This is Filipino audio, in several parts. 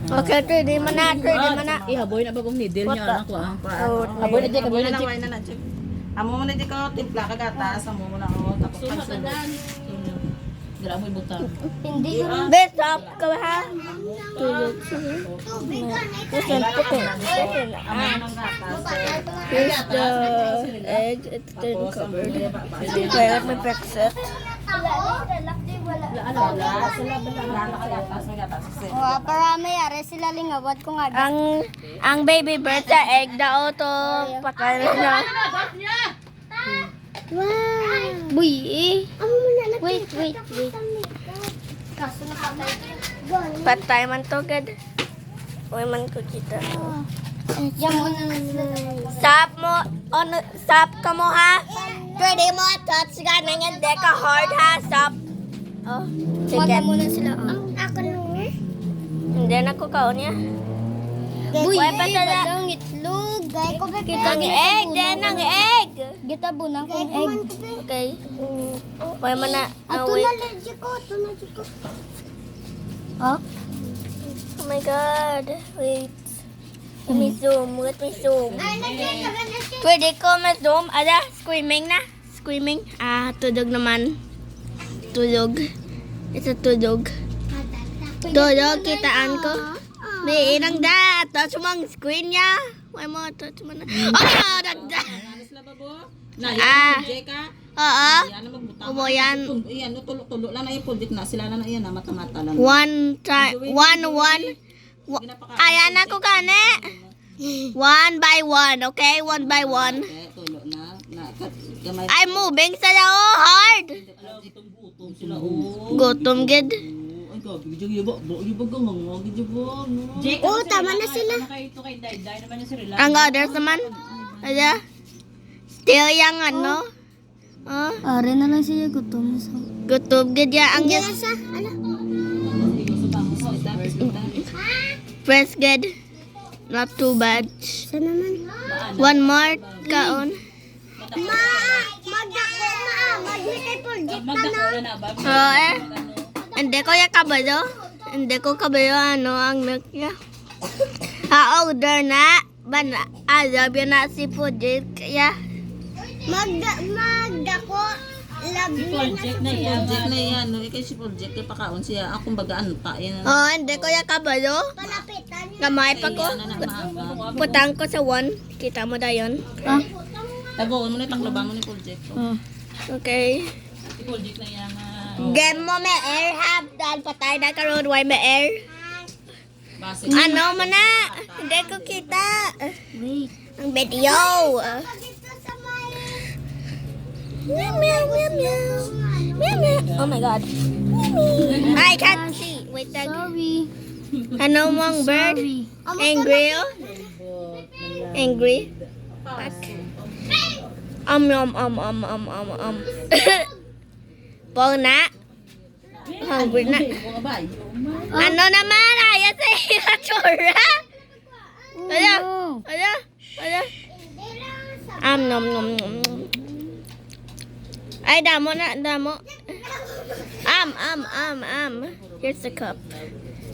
Okay, di mana. Ihaboy na ba kung needle niya anak ko ah. Aboy na di na check. Amo mo na di ko timpla ka gatas, amo mo na ako tapos pagsunod. Dira mo ibutang. Hindi. Besap ka ha? Tulog siya. Listen, putin. Amo mo ng gatas. Here's the egg. It's been covered. Kaya may breakfast. Para mayari sila lingawat ko nga. Ang baby bird sa egg daw to pakain na. Wow. Buy eh. Wait. Kaso nakatay. Patay man to gad. Uy man ko kita. Diyan mo na Sap ka mo ha? Pwede mo touch ka na nga deka hard ha, sap. Oh, Huwag sige. muna sila. Ako nung Hindi na ko kaon niya. Buy Why eh. pa tala? Badang itlog. Gay ko ba? Ang egg, din ang egg. Kita bunang kong egg. Okay. Why man na, Ato wait. na legit ko. Oh my god, wait. Let me zoom. Pwede ko ma-zoom. Ada, screaming na. Screaming. Tudog naman. Tulog. Ito tulog. Tulog, kitaan ko. May inang da. Touch mo ang screen niya. Why mo, touch mo na. Oh, nagda. Oo. Umo yan. Iyan, tulo lang na ipuldik na sila na iyan na mata-mata lang. One. Ayan ako gani. 1 by 1, okay? 1 by 1. Tulo na gamay. I'm moving sa lao hard. Gutom sila oh. Gutom gid. Ay gabi gid ba gang gid ba. Oh, tama na sila. Ito kay Dai naman yung sirila. Ang others naman. Ada. Still yang ano? Oh, Are na lang siya gutom. gutom gid ya ang yes. Sa, ano? Press good. Not too bad. Sa naman. One more kaon. Magdako magli kay project Magdako na ba? Oh, hindi ko ya kabayo. Hindi ko kabayo ano ang milk niya. Order na. Bana, alab yun na si project ya. Magdako. Project na yan. Project na yan, no ikay si project kay pakaon siya. Ako bagaan pa yan. Oh, hindi ko ya kabayo. Palapitan. Kamay pa ko. Putang ko sa 1. Kita mo dayon. Tagoon mo na takloban mo ni project. Okay. Project na yan. Game mo may air hab. Dahil patay na karoon. Why may air? Base. Ano mo na? Hindi ko kita. Wait. Ang video. Meow, meow, meow, meow. Meow, meow. Oh my god. I can't see. Wait, Sorry. ano mong bird? Angry? Angry? Back. Pong na? Hungry na. Ano naman? Ayos sa itsura. Ano? Nom nom nom. Ay, damo na, damo. Here's the cup.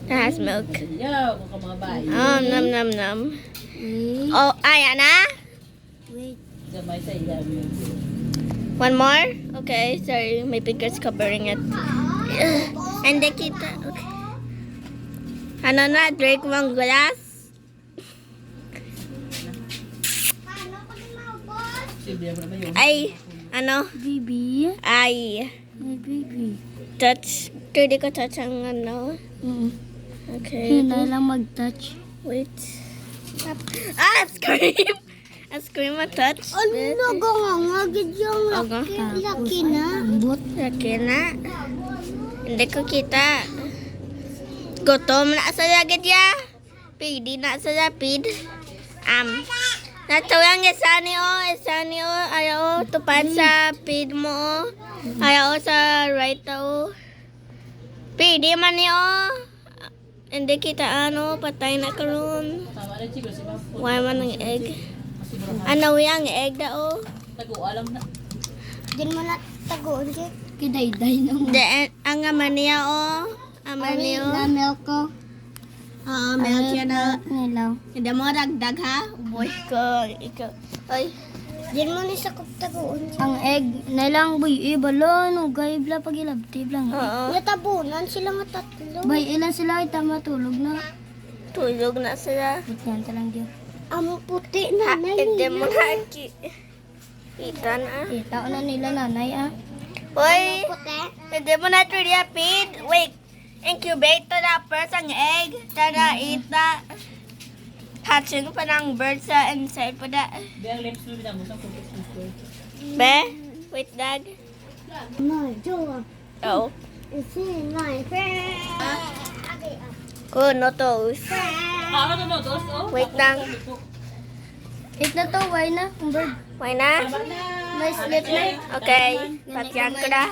That has milk. Yo, kung mga bay. Nom. Oh, ayan na. Wait. Gamay sa ilan. One more? Okay, sorry. My fingers covering it. And the kita. Okay. Ano na? Drink mong glass? Silbiya mo naman yun. Ay, ano? Baby. Ay. My baby. Touch. Pwede ko touch ang ano? Okay. Hinay lang mag-touch. Wait. Scream! Scream a touch. Ano nagangangagid yung laki na. Ambot. Laki na. Hindi ko kita. Gutom na sa lagad ya. Pidi na sa lapid. Natawang isani o. Ayaw tupad sa pid mo o. Ayaw sa right o. Pidi man ni o. Hindi kita ano. Patay na karon. Tama rin siguro si Mapo. Why man ang egg? Ano yung egg da o? Tago, alam na. Diyan mo na tagoon siya. Kiday-day na mo. Ang aman niya o. Aman niya o. Na milk ko. milk yan na. Nilaw. Hindi mo ragdag ha? Boy ko, ikaw. Ay, Diyan mo ni sa kuptagoon. Ang egg, nailang boy, ibalo, no, gaibla pag ilabtib lang. oo. Natabunan sila nga tatlo. Bay, ilan sila ita matulog na. Tulog na sila. Yan talang diyo. Ang puti na hindi mo na kita na. Kita na nila nanay ah. Uy, hindi mo na feed. Wait, incubate na first ang egg. Tara, ita. Hatching pa ng bird sa inside pa da. Biar lips mo binabos ang cookies mo. Be, wait dag. My jowa. Oh. Is my friend. Kuno toes. Ah, ano no, dos? Oh. Wait lang. It na to, why na? Ang bird. Why na? May slip na. Okay, patyan ko na.